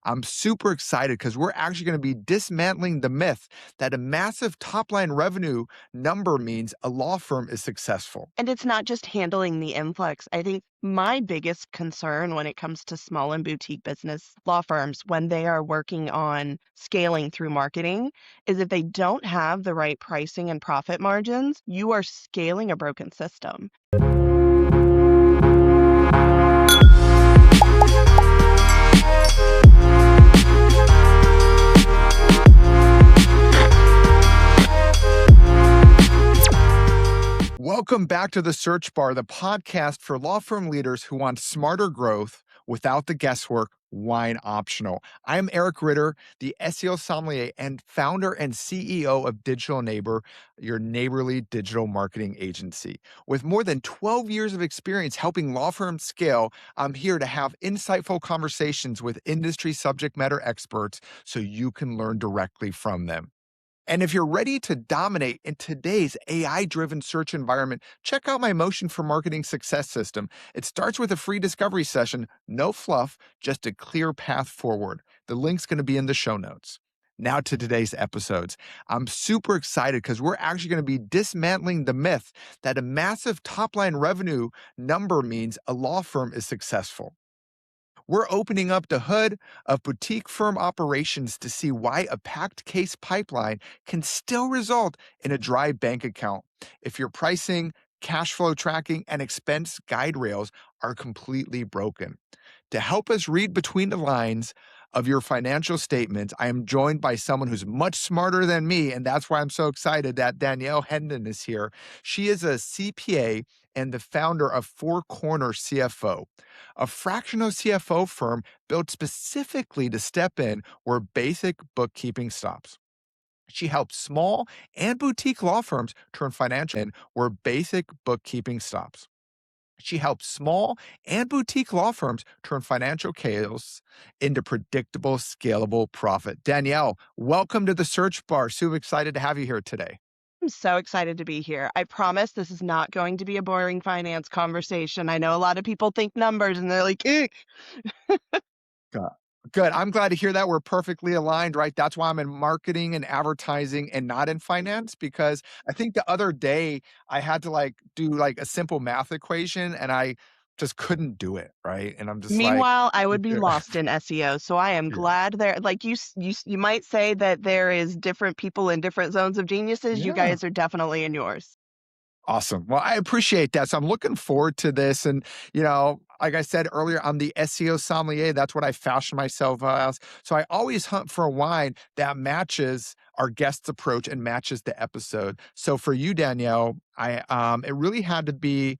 I'm super excited because we're actually going to be dismantling the myth that a massive top line revenue number means a law firm is successful. And it's not just handling the influx. I think my biggest concern when it comes to small and boutique business law firms when they are working on scaling through marketing is if they don't have the right pricing and profit margins, you are scaling a broken system. Welcome back to the Search Bar, the podcast for law firm leaders who want smarter growth without the guesswork, wine optional. I'm Eric Ritter, the SEO sommelier and founder and CEO of Digital Neighbor, your neighborly digital marketing agency. With more than 12 years of experience helping law firms scale, I'm here to have insightful conversations with industry subject matter experts so you can learn directly from them. And if you're ready to dominate in today's AI driven search environment, check out my Motion for Marketing Success system. It starts with a free discovery session, no fluff, just a clear path forward. The link's going to be in the show notes. Now to today's episodes. I'm super excited because we're actually going to be dismantling the myth that a massive top line revenue number means a law firm is successful. We're opening up the hood of boutique firm operations to see why a packed case pipeline can still result in a dry bank account if your pricing, cash flow tracking, and expense guide rails are completely broken. To help us read between the lines of your financial statements, I am joined by someone who's much smarter than me, and that's why I'm so excited that Danielle Hendon is here. She is a CPA and the founder of Four Corner CFO, a fractional CFO firm built specifically to step in where basic bookkeeping stops. She helps small and boutique law firms turn financial in where basic bookkeeping stops. She helps small and boutique law firms turn financial chaos into predictable, scalable profit. Danielle, welcome to the Search Bar. So excited to have you here today. I'm so excited to be here. I promise this is not going to be a boring finance conversation. I know a lot of people think numbers and they're like, "Eek." Good. Good. I'm glad to hear that we're perfectly aligned, right? That's why I'm in marketing and advertising and not in finance, because I think the other day I had to do a simple math equation and I just couldn't do it, right? And I'm just like, Meanwhile, I would be lost in SEO. So I am yeah. glad there, like you might say that there is different people in different zones of geniuses. You Yeah. guys are definitely in yours. Awesome. Well, I appreciate that. So I'm looking forward to this. And, like I said earlier, I'm the SEO sommelier. That's what I fashion myself as. So I always hunt for a wine that matches our guest's approach and matches the episode. So for you, Danielle, it really had to be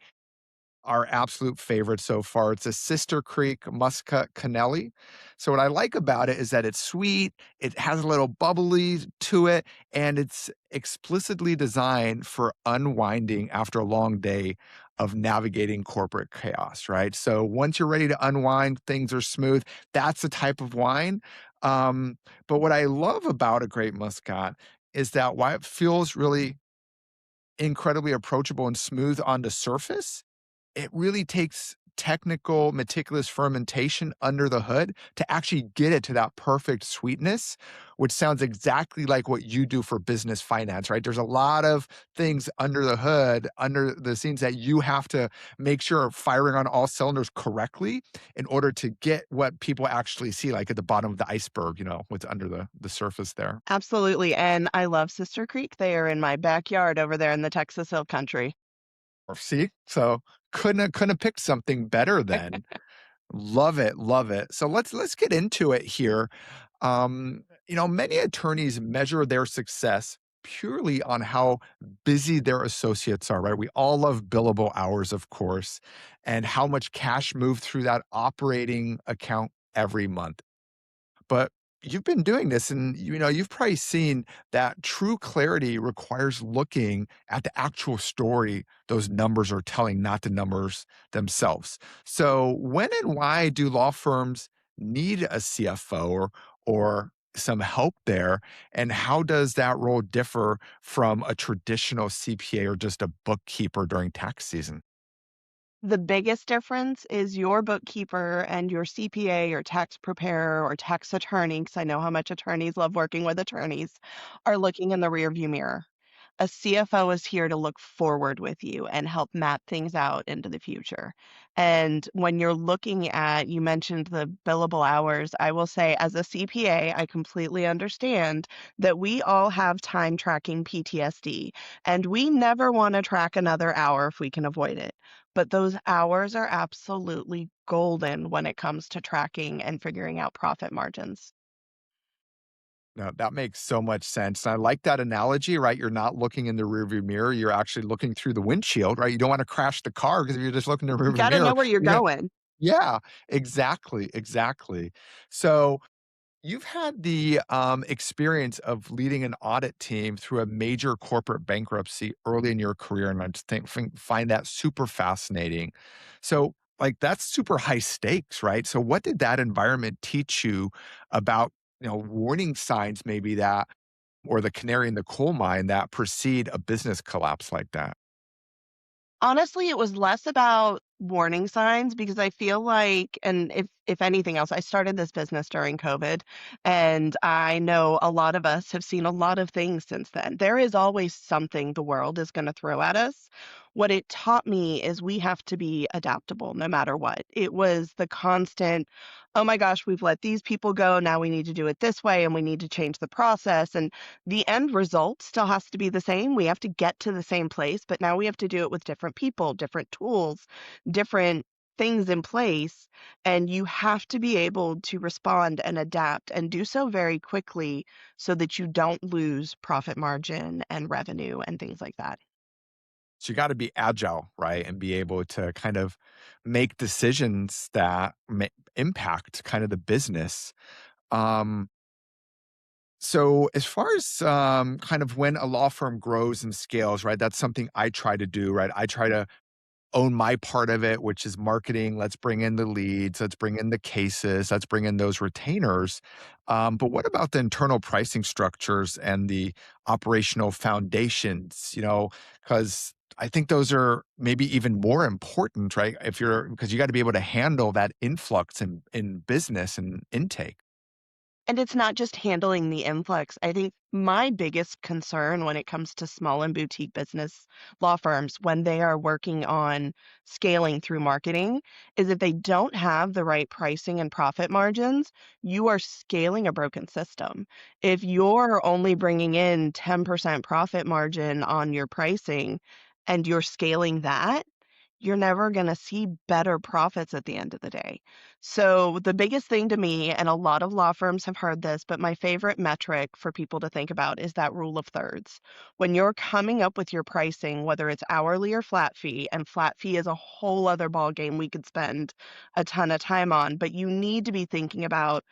our absolute favorite so far. It's a Sister Creek Muscat Canelli. So what I like about it is that it's sweet, it has a little bubbly to it, and it's explicitly designed for unwinding after a long day of navigating corporate chaos, right? So once you're ready to unwind, things are smooth. That's the type of wine. Um, but what I love about a great Muscat is that while it feels really incredibly approachable and smooth on the surface, it really takes technical, meticulous fermentation under the hood to actually get it to that perfect sweetness, which sounds exactly like what you do for business finance, right? There's a lot of things under the hood, under the scenes that you have to make sure are firing on all cylinders correctly in order to get what people actually see, like at the bottom of the iceberg, what's under the surface there. Absolutely. And I love Sister Creek. They are in my backyard over there in the Texas Hill Country. Or see? So couldn't have picked something better then. Love it, love it. So let's get into it here. Many attorneys measure their success purely on how busy their associates are, right? We all love billable hours, of course, and how much cash moved through that operating account every month. But you've been doing this and you've probably seen that true clarity requires looking at the actual story those numbers are telling, not the numbers themselves. So when and why do law firms need a CFO or some help there? And how does that role differ from a traditional CPA or just a bookkeeper during tax season? The biggest difference is your bookkeeper and your CPA or tax preparer or tax attorney, because I know how much attorneys love working with attorneys, are looking in the rearview mirror. A CFO is here to look forward with you and help map things out into the future. And when you're looking at, you mentioned the billable hours, I will say, as a CPA, I completely understand that we all have time tracking PTSD, and we never want to track another hour if we can avoid it. But those hours are absolutely golden when it comes to tracking and figuring out profit margins. No, that makes so much sense. And I like that analogy, right? You're not looking in the rearview mirror, you're actually looking through the windshield, right? You don't wanna crash the car because if you're just looking in the You rearview gotta mirror, know where you're you're going. yeah, exactly, exactly. So, you've had the, experience of leading an audit team through a major corporate bankruptcy early in your career, and I just find that super fascinating. So, like, that's super high stakes, right? So what did that environment teach you about, warning signs maybe that or the canary in the coal mine that precede a business collapse like that? Honestly, it was less about warning signs because I feel like, and if anything else, I started this business during COVID, and I know a lot of us have seen a lot of things since then. There is always something the world is going to throw at us. What it taught me is we have to be adaptable no matter what. It was the constant, oh my gosh, we've let these people go. Now we need to do it this way and we need to change the process. And the end result still has to be the same. We have to get to the same place, but now we have to do it with different people, different tools, different things in place. And you have to be able to respond and adapt and do so very quickly so that you don't lose profit margin and revenue and things like that. So you gotta be agile, right? And be able to kind of make decisions that impact kind of the business. Um, so as far as, kind of when a law firm grows and scales, right, that's something I try to do, right? I try to own my part of it, which is marketing. Let's bring in the leads. Let's bring in the cases. Let's bring in those retainers. But what about the internal pricing structures and the operational foundations? Because I think those are maybe even more important, right? If you're because you got to be able to handle that influx in business and intake. And it's not just handling the influx. I think my biggest concern when it comes to small and boutique business law firms when they are working on scaling through marketing is if they don't have the right pricing and profit margins, you are scaling a broken system. If you're only bringing in 10% profit margin on your pricing and you're scaling that, you're never going to see better profits at the end of the day. So, the biggest thing to me, and a lot of law firms have heard this, but my favorite metric for people to think about is that rule of thirds. When you're coming up with your pricing, whether it's hourly or flat fee, and flat fee is a whole other ballgame we could spend a ton of time on, but you need to be thinking about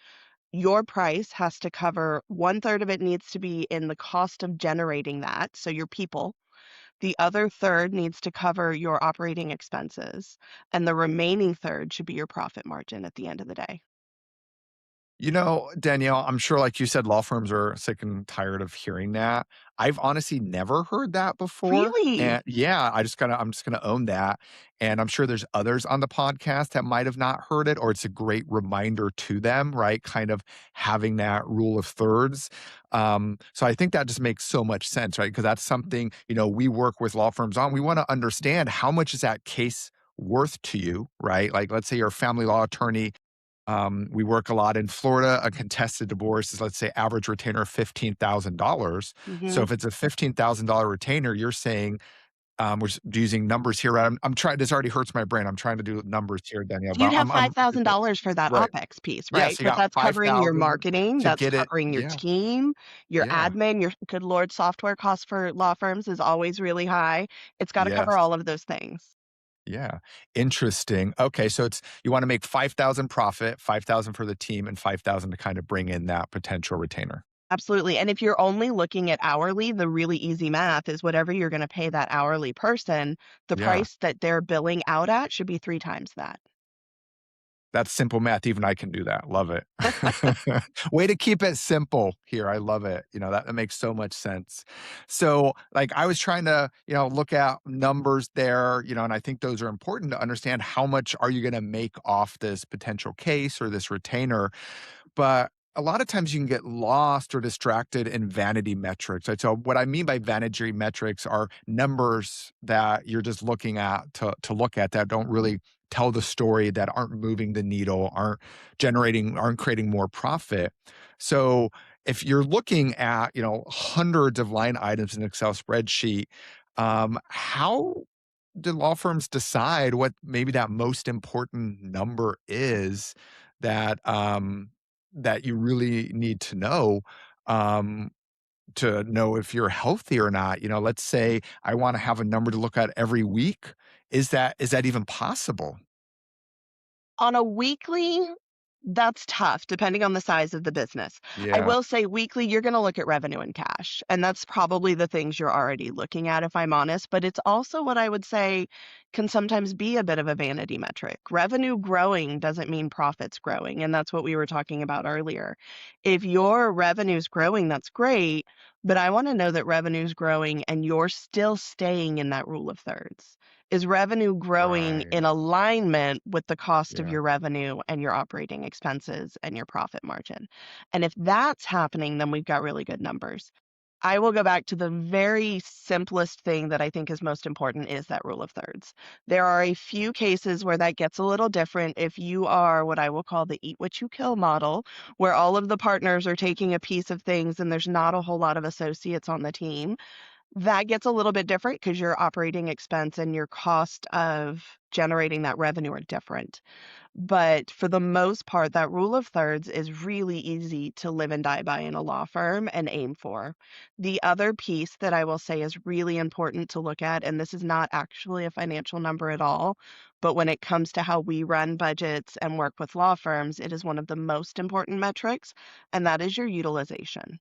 your price has to cover one third of it needs to be in the cost of generating that. So, your people, the other third needs to cover your operating expenses, and the remaining third should be your profit margin at the end of the day. Danielle, I'm sure, like you said, law firms are sick and tired of hearing that. I've honestly never heard that before. Really? And yeah, I'm just gonna own that. And I'm sure there's others on the podcast that might have not heard it, or it's a great reminder to them, right? Kind of having that rule of thirds. So I think that just makes so much sense, right? Because that's something, we work with law firms on. We want to understand how much is that case worth to you, right? Like, let's say you're a family law attorney. We work a lot in Florida. A contested divorce is, let's say, average retainer of $15,000. So Mhm. if it's a $15,000 retainer, you're saying, we're using numbers here. Right? I'm trying. This already hurts my brain. I'm trying to do numbers here, Danielle. You'd But have $5,000 for that right. OpEx piece, Yeah. right? So you But got that's five covering your thousand marketing, to that's get it. covering your Yeah. team, your Yeah. admin, your good lord, software costs for law firms is always really high. It's gotta cover Yes. all of those things. Yeah. Interesting. Okay. So you want to make 5,000 profit, 5,000 for the team, and 5,000 to kind of bring in that potential retainer. Absolutely, and if you're only looking at hourly, the really easy math is whatever you're gonna pay that hourly person, the Yeah. price that they're billing out at should be 3 times that. That's simple math. Even I can do that. Love it. Way to keep it simple here. I love it. That makes so much sense. So, like, I was trying to, look at numbers there, and I think those are important to understand how much are you going to make off this potential case or this retainer. But a lot of times you can get lost or distracted in vanity metrics. Right? So what I mean by vanity metrics are numbers that you're just looking at to look at that don't really tell the story, that aren't moving the needle, aren't creating more profit. So if you're looking at, hundreds of line items in an Excel spreadsheet, how do law firms decide what maybe that most important number is that that you really need um, to know if you're healthy or not? Let's say I want to have a number to look at every week. Is that even possible? On a weekly, that's tough depending on the size of the business. I Yeah. will say weekly, you're going to look at revenue and cash, and that's probably the things you're already looking at, if I'm honest. But it's also what I would say can sometimes be a bit of a vanity metric. Revenue growing doesn't mean profits growing. And that's what we were talking about earlier. If your revenue's growing, that's great. But I want to know that revenue's growing and you're still staying in that rule of thirds. Is revenue growing Right. in alignment with the cost of Yeah. your revenue and your operating expenses and your profit margin? And if that's happening, then we've got really good numbers. I will go back to the very simplest thing that I think is most important is that rule of thirds. There are a few cases where that gets a little different if you are what I will call the eat what you kill model, where all of the partners are taking a piece of things and there's not a whole lot of associates on the team. That gets a little bit different because your operating expense and your cost of generating that revenue are different. But for the most part, that rule of thirds is really easy to live and die by in a law firm and aim for. The other piece that I will say is really important to look at, and this is not actually a financial number at all, but when it comes to how we run budgets and work with law firms, it is one of the most important metrics, and that is your utilization.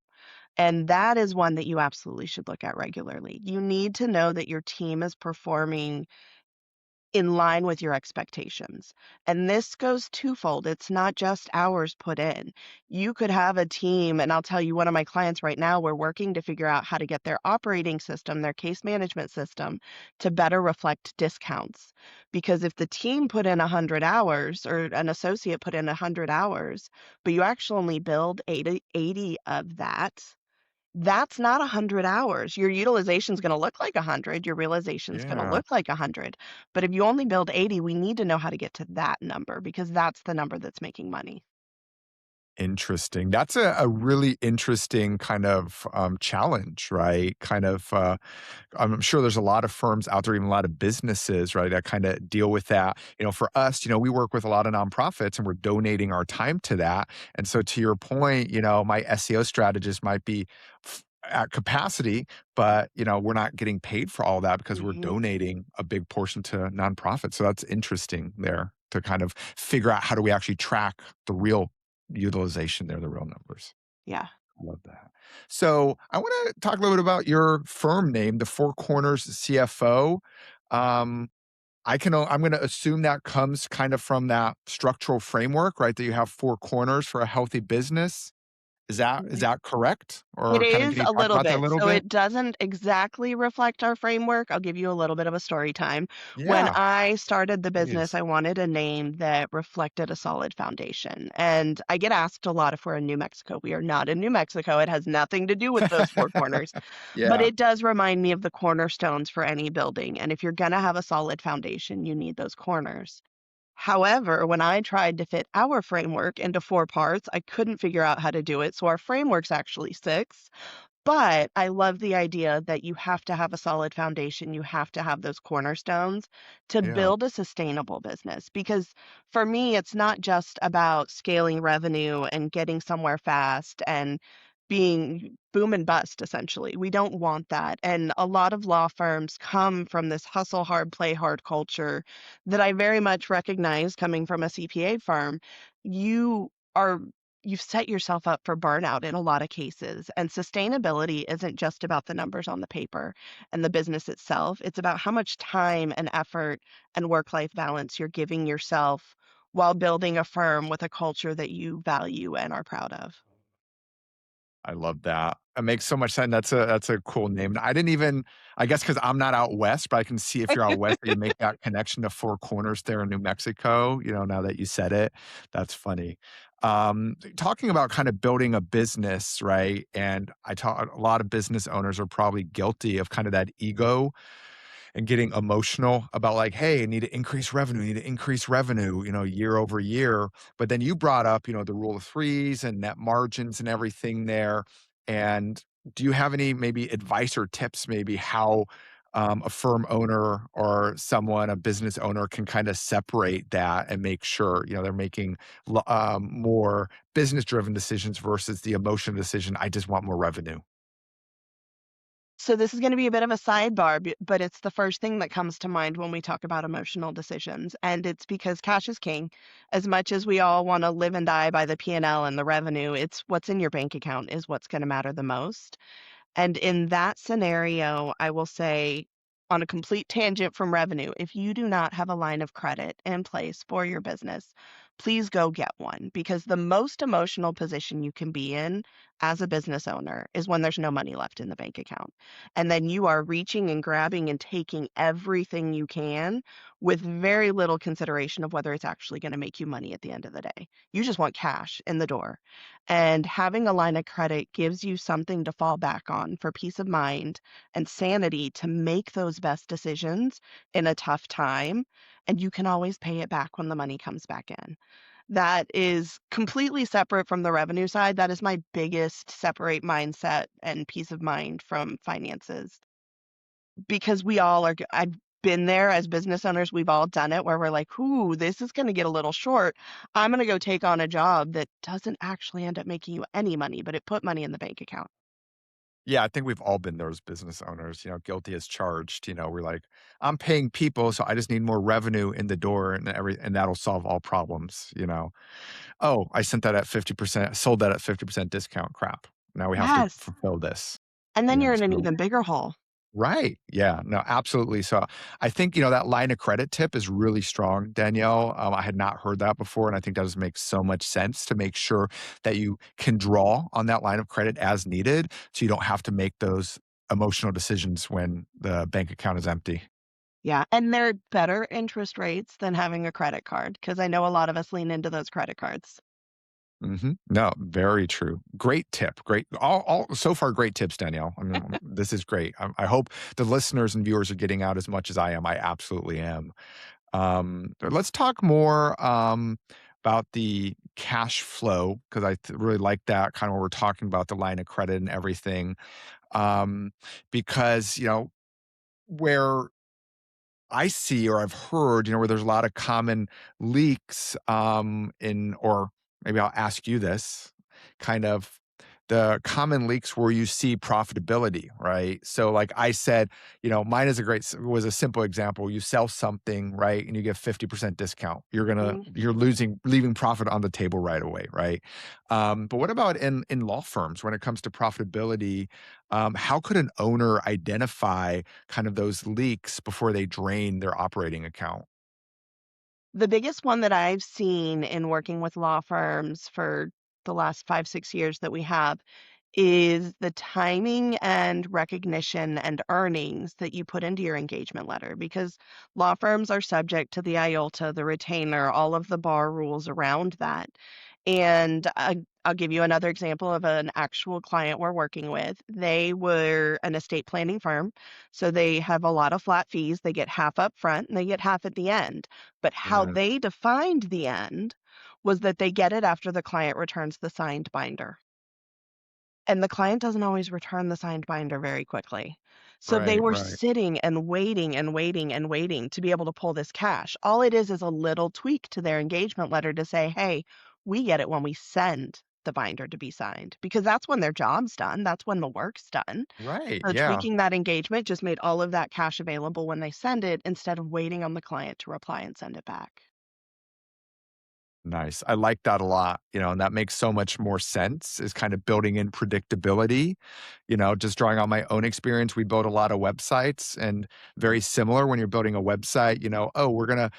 And that is one that you absolutely should look at regularly. You need to know that your team is performing in line with your expectations. And this goes twofold. It's not just hours put in. You could have a team, and I'll tell you, one of my clients right now, we're working to figure out how to get their operating system, their case management system, to better reflect discounts. Because if the team put in 100 hours or an associate put in 100 hours, but you actually only billed 80 of that, that's not 100 hours. Your utilization's gonna look like 100, your realization's gonna Yeah. look like 100. But if you only build 80, we need to know how to get to that number because that's the number that's making money. Interesting. That's a really interesting kind of challenge, right? I'm sure there's a lot of firms out there, even a lot of businesses, right, that kind of deal with that. For us, we work with a lot of nonprofits and we're donating our time to that. And so, to your point, my SEO strategist might be at capacity, but we're not getting paid for all that because we're Mhm. donating a big portion to nonprofits. So that's interesting there to kind of figure out how do we actually track the real utilization there, the real numbers. Yeah. I love that. So I want to talk a little bit about your firm name, the Four Corners CFO. Um, I'm going to assume that comes kind of from that structural framework, right? That you have four corners for a healthy business. Is that correct? It Or kind of is can you a talk little about that a bit. little So bit? it doesn't exactly reflect our framework. I'll give you a little bit of a story time. When Yeah, I started the business, please. I wanted a name that reflected a solid foundation. And I get asked a lot if we're in New Mexico. We are not in New Mexico. It has nothing to do with those four corners, but Yeah, it does remind me of the cornerstones for any building. And if you're going to have a solid foundation, you need those corners. However, when I tried to fit our framework into four parts, I couldn't figure out how to do it. So our framework's actually six, but I love the idea that you have to have a solid foundation. You have to have those cornerstones to yeah, build a sustainable business. Because for me, it's not just about scaling revenue and getting somewhere fast and being boom and bust, essentially. We don't want that. And a lot of law firms come from this hustle hard, play hard culture that I very much recognize coming from a CPA firm. You are you've set yourself up for burnout in a lot of cases. And sustainability isn't just about the numbers on the paper and the business itself. It's about how much time and effort and work life balance you're giving yourself while building a firm with a culture that you value and are proud of. I love that. It makes so much sense. That's a cool name. I didn't even I guess because 'cause I'm not out west, but I can see if you're out west, you make that connection to Four Corners there in New Mexico, now that you said it. That's funny. Talking about kind of building a business, right? And I talk a lot of business owners are probably guilty of kind of that ego and getting emotional about like, hey, I need to increase revenue, I need to increase revenue, year over year. But then you brought up, the rule of threes and net margins and everything there. And do you have any maybe advice or tips, maybe how a firm owner or someone, a business owner, can kind of separate that and make sure, they're making more business driven decisions versus the emotional decision, I just want more revenue? So this is going to be a bit of a sidebar, but it's the first thing that comes to mind when we talk about emotional decisions. And it's because cash is king. As much as we all want to live and die by the P&L and L and the revenue, it's what's in your bank account is what's going to matter the most. And in that scenario, I will say, on a complete tangent from revenue, if you do not have a line of credit in place for your business, please go get one, because the most emotional position you can be in as a business owner is when there's no money left in the bank account. And then you are reaching and grabbing and taking everything you can with very little consideration of whether it's actually going to make you money at the end of the day. You just want cash in the door. And having a line of credit gives you something to fall back on for peace of mind and sanity to make those best decisions in a tough time. And you can always pay it back when the money comes back in. That is completely separate from the revenue side. That is my biggest separate mindset and peace of mind from finances, because we all are. I've been there as business owners. We've all done it where we're like, "Ooh, this is going to get a little short. I'm going to go take on a job that doesn't actually end up making you any money, but it put money in the bank account." Yeah, I think we've all been those business owners, guilty as charged. We're like, I'm paying people, so I just need more revenue in the door and that'll solve all problems. Oh, I sent that at 50%, sold that at 50% discount. Crap. Now we have to Yes. fulfill this. And then you're in an So even bigger hole. right. Yeah. No, absolutely. So I think, that line of credit tip is really strong, Danielle. I had not heard that before. And I think that does make so much sense to make sure that you can draw on that line of credit as needed. So you don't have to make those emotional decisions when the bank account is empty. Yeah, and they're better interest rates than having a credit card, because I know a lot of us lean into those credit cards. No, very true. Great tip. Great. All so far, great tips, Danielle. I mean, this is great. I hope the listeners and viewers are getting out as much as I am. I absolutely am. But let's talk more about the cash flow because really like that kind of when we're talking about the line of credit and everything. Um, because where I see or I've heard, where there's a lot of common leaks in, or maybe I'll ask you this kind of the common leaks where you see profitability, right? So, like I said, mine is was a simple example. You sell something, right, and you get 50% discount. You're leaving profit on the table right away, right? But what about in law firms when it comes to profitability? How could an owner identify kind of those leaks before they drain their operating account? The biggest one that I've seen in working with law firms for the last 5, 6 years that we have is the timing and recognition and earnings that you put into your engagement letter, because law firms are subject to the IOLTA, the retainer, all of the bar rules around that. And I'll give you another example of an actual client we're working with. They were an estate planning firm, so they have a lot of flat fees. They get half up front and they get half at the end. But how Yeah. they defined the end was that they get it after the client returns the signed binder. And the client doesn't always return the signed binder very quickly. So they Right, were right. sitting and waiting and waiting and waiting to be able to pull this cash. All it is a little tweak to their engagement letter to say, hey, we get it when we send the binder to be signed, because that's when their job's done. That's when the work's done. Right, So yeah. tweaking that engagement just made all of that cash available when they send it instead of waiting on the client to reply and send it back. Nice. I like that a lot, and that makes so much more sense is kind of building in predictability. Just drawing on my own experience, we build a lot of websites and very similar when you're building a website, oh,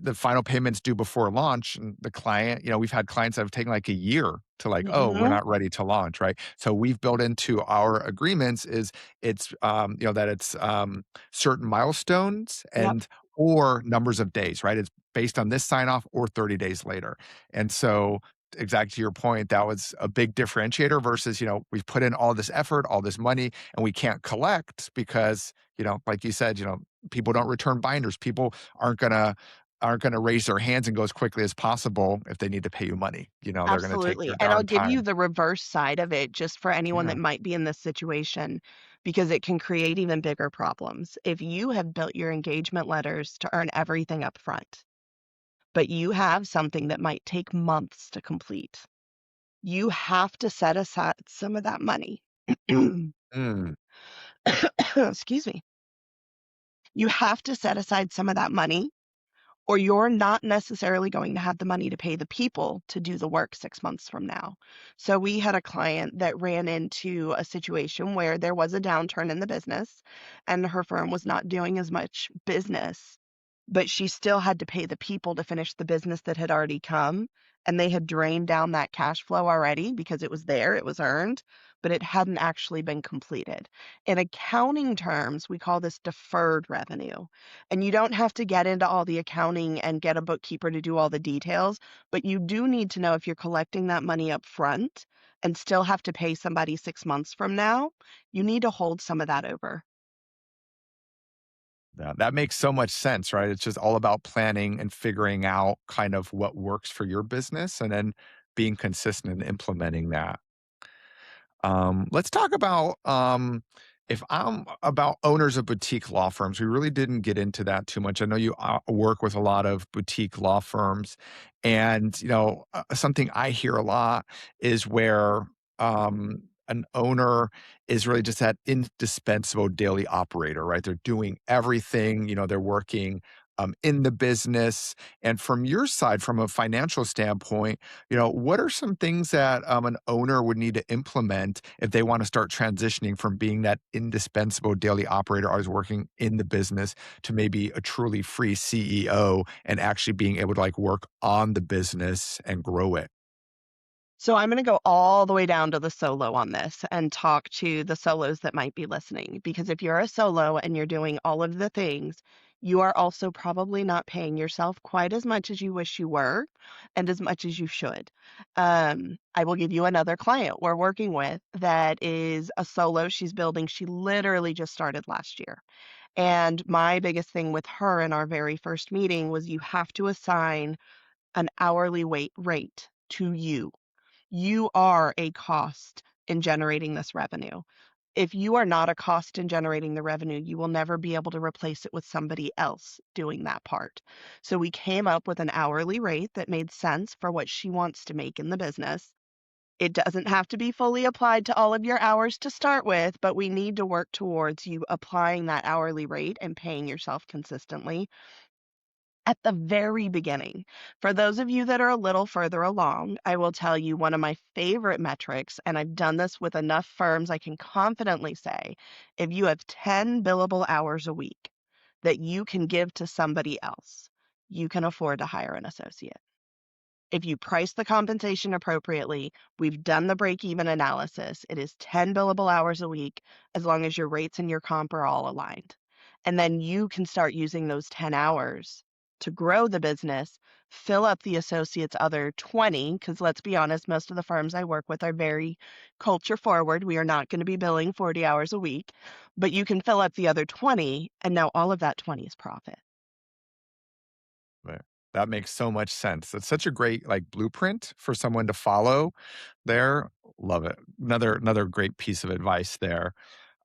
the final payment's due before launch and the client, we've had clients that have taken like a year to like, oh, we're Mhm. not ready to launch, right? So we've built into our agreements is that it's certain milestones Yep, and or numbers of days, right? It's based on this sign off or 30 days later. And so, exact to your point, that was a big differentiator versus, we've put in all this effort, all this money, and we can't collect because, like you said, people don't return binders. People aren't gonna raise their hands and go as quickly as possible if they need to pay you money. They're gonna take absolutely, their and I'll darn give you time. the reverse side of it just for anyone Yeah. that might be in this situation, because it can create even bigger problems. If you have built your engagement letters to earn everything up front, but you have something that might take months to complete, you have to set aside some of that money. Mm, Excuse me. You have to set aside some of that money or you're not necessarily going to have the money to pay the people to do the work 6 months from now. So we had a client that ran into a situation where there was a downturn in the business and her firm was not doing as much business, but she still had to pay the people to finish the business that had already come, and they had drained down that cash flow already because it was there, it was earned, but it hadn't actually been completed. In accounting terms, we call this deferred revenue. And you don't have to get into all the accounting and get a bookkeeper to do all the details, but you do need to know if you're collecting that money up front and still have to pay somebody 6 months from now, you need to hold some of that over. yeah, that makes so much sense, right? It's just all about planning and figuring out kind of what works for your business and then being consistent and implementing that. Let's talk about if I'm about owners of boutique law firms. We really didn't get into that too much. I know you work with a lot of boutique law firms, and something I hear a lot is where an owner is really just that indispensable daily operator, right? They're doing everything. They're working in the business. And from your side, from a financial standpoint, what are some things that an owner would need to implement if they want to start transitioning from being that indispensable daily operator always working in the business to maybe a truly free CEO and actually being able to like work on the business and grow it? So I'm going to go all the way down to the solo on this and talk to the solos that might be listening. Because if you're a solo and you're doing all of the things, you are also probably not paying yourself quite as much as you wish you were and as much as you should. I will give you another client we're working with that is a solo. She's building, she literally just started last year. And my biggest thing with her in our very first meeting was you have to assign an hourly rate to you. You are a cost in generating this revenue. If you are not a cost in generating the revenue, you will never be able to replace it with somebody else doing that part. So we came up with an hourly rate that made sense for what she wants to make in the business. It doesn't have to be fully applied to all of your hours to start with, but we need to work towards you applying that hourly rate and paying yourself consistently at the very beginning. For those of you that are a little further along, I will tell you one of my favorite metrics, and I've done this with enough firms I can confidently say if you have 10 billable hours a week that you can give to somebody else, you can afford to hire an associate. If you price the compensation appropriately, we've done the break even analysis. It is 10 billable hours a week as long as your rates and your comp are all aligned. And then you can start using those 10 hours to grow the business, fill up the associate's other 20, because let's be honest, most of the firms I work with are very culture forward. We are not going to be billing 40 hours a week, but you can fill up the other 20, and now all of that 20 is profit. Right. That makes so much sense. It's such a great like blueprint for someone to follow there. Love it. Another great piece of advice there.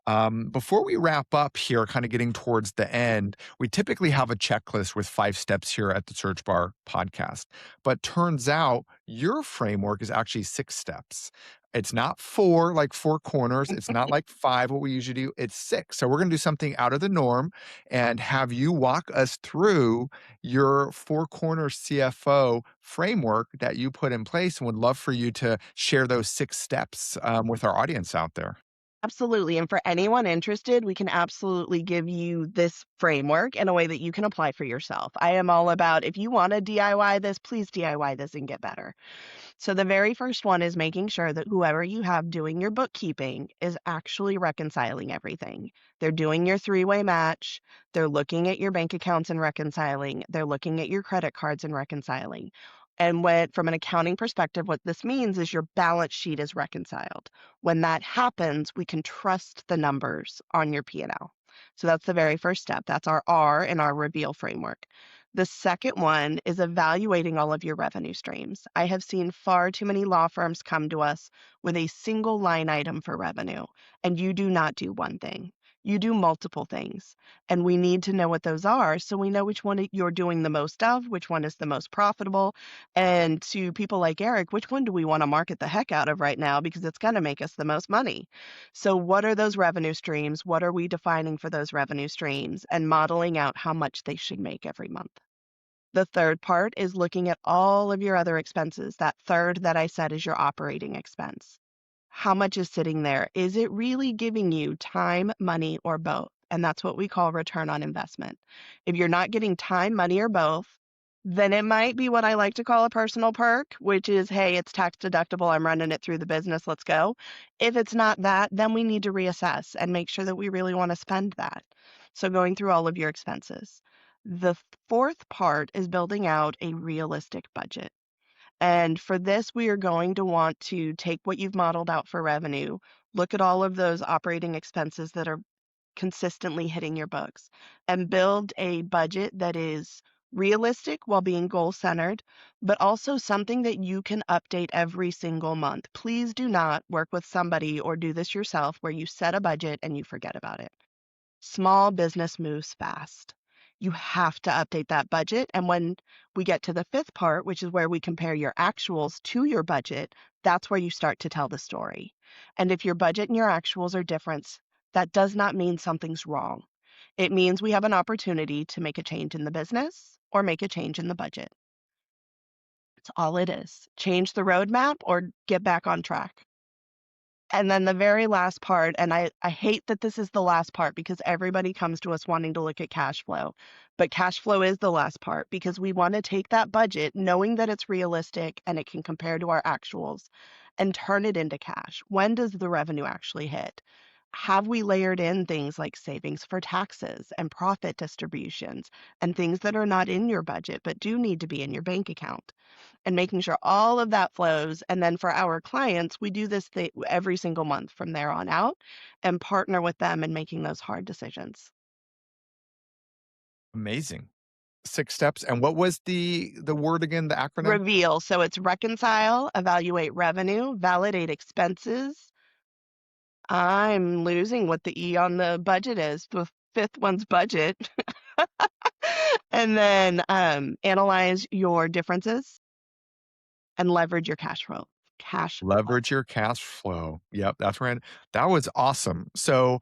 Before we wrap up here, kind of getting towards the end, we typically have a checklist with 5 steps here at the Search Bar podcast. But turns out your framework is actually 6 steps. It's not four like Four Corners. It's not like five, what we usually do. It's six. So we're going to do something out of the norm and have you walk us through your Four Corners CFO framework that you put in place, and would love for you to share those 6 steps with our audience out there. Absolutely. And for anyone interested, we can absolutely give you this framework in a way that you can apply for yourself. I am all about if you want to DIY this, please DIY this and get better. So the very first one is making sure that whoever you have doing your bookkeeping is actually reconciling everything. They're doing your three-way match. They're looking at your bank accounts and reconciling. They're looking at your credit cards and reconciling. And from an accounting perspective, what this means is your balance sheet is reconciled. When that happens, we can trust the numbers on your P&L. So that's the very first step. That's our R in our reveal framework. The second one is evaluating all of your revenue streams. I have seen far too many law firms come to us with a single line item for revenue, and you do not do one thing. You do multiple things, and we need to know what those are so we know which one you're doing the most of, which one is the most profitable, and to people like Eric, which one do we want to market the heck out of right now because it's going to make us the most money? So, what are those revenue streams? What are we defining for those revenue streams and modeling out how much they should make every month? The third part is looking at all of your other expenses. That third that I said is your operating expense. How much is sitting there? Is it really giving you time, money, or both? And that's what we call return on investment. If you're not getting time, money, or both, then it might be what I like to call a personal perk, which is, hey, it's tax deductible. I'm running it through the business. Let's go. If it's not that, then we need to reassess and make sure that we really want to spend that. So going through all of your expenses. The fourth part is building out a realistic budget. And for this, we are going to want to take what you've modeled out for revenue, look at all of those operating expenses that are consistently hitting your books, and build a budget that is realistic while being goal centered, but also something that you can update every single month. Please do not work with somebody or do this yourself where you set a budget and you forget about it. Small business moves fast. You have to update that budget. And when we get to the fifth part, which is where we compare your actuals to your budget, that's where you start to tell the story. And if your budget and your actuals are different, that does not mean something's wrong. It means we have an opportunity to make a change in the business or make a change in the budget. That's all it is. Change the roadmap or get back on track. And then the very last part, and I hate that this is the last part because everybody comes to us wanting to look at cash flow, but cash flow is the last part because we want to take that budget knowing that it's realistic and it can compare to our actuals and turn it into cash. When does the revenue actually hit? Have we layered in things like savings for taxes and profit distributions and things that are not in your budget but do need to be in your bank account? And making sure all of that flows. And then for our clients, we do this every single month from there on out and partner with them in making those hard decisions. Amazing. 6 steps. And what was the word again, the acronym? Reveal. So it's reconcile, evaluate revenue, validate expenses. I'm losing what the E on the budget is. The fifth one's budget. And then analyze your differences and leverage your cash flow. Cash flow. Leverage your cash flow. Yep, that's right. That was awesome. So,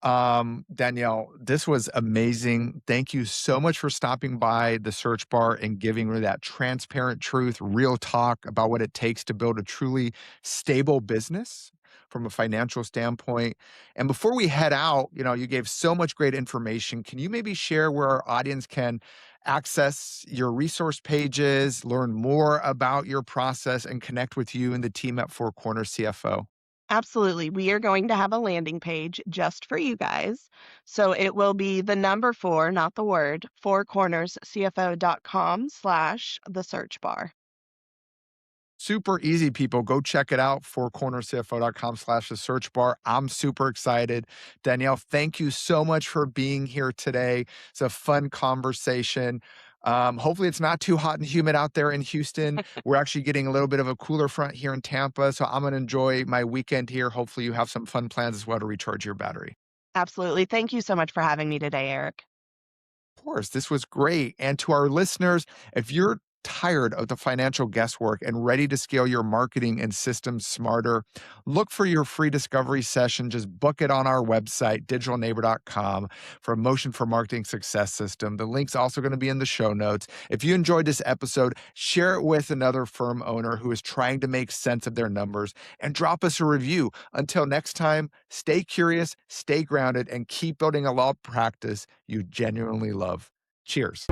Danielle, this was amazing. Thank you so much for stopping by the search bar and giving me that transparent truth, real talk about what it takes to build a truly stable business from a financial standpoint. And before we head out, you gave so much great information. Can you maybe share where our audience can access your resource pages, learn more about your process, and connect with you and the team at Four Corner CFO? Absolutely. We are going to have a landing page just for you guys. So it will be the number four, not the word, fourcornerscfo.com/ the search bar. Super easy, people. Go check it out, fourcornercfo.com/ the search bar. I'm super excited. Danielle, thank you so much for being here today. It's a fun conversation. Hopefully, it's not too hot and humid out there in Houston. We're actually getting a little bit of a cooler front here in Tampa. So I'm going to enjoy my weekend here. Hopefully, you have some fun plans as well to recharge your battery. Absolutely. Thank you so much for having me today, Eric. Of course, this was great. And to our listeners, if you're tired of the financial guesswork and ready to scale your marketing and systems smarter, look for your free discovery session. Just book it on our website, digitalneighbor.com, for a Motion for Marketing Success System. The link's also going to be in the show notes. If you enjoyed this episode, share it with another firm owner who is trying to make sense of their numbers and drop us a review. Until next time, stay curious, stay grounded, and keep building a law practice you genuinely love. Cheers.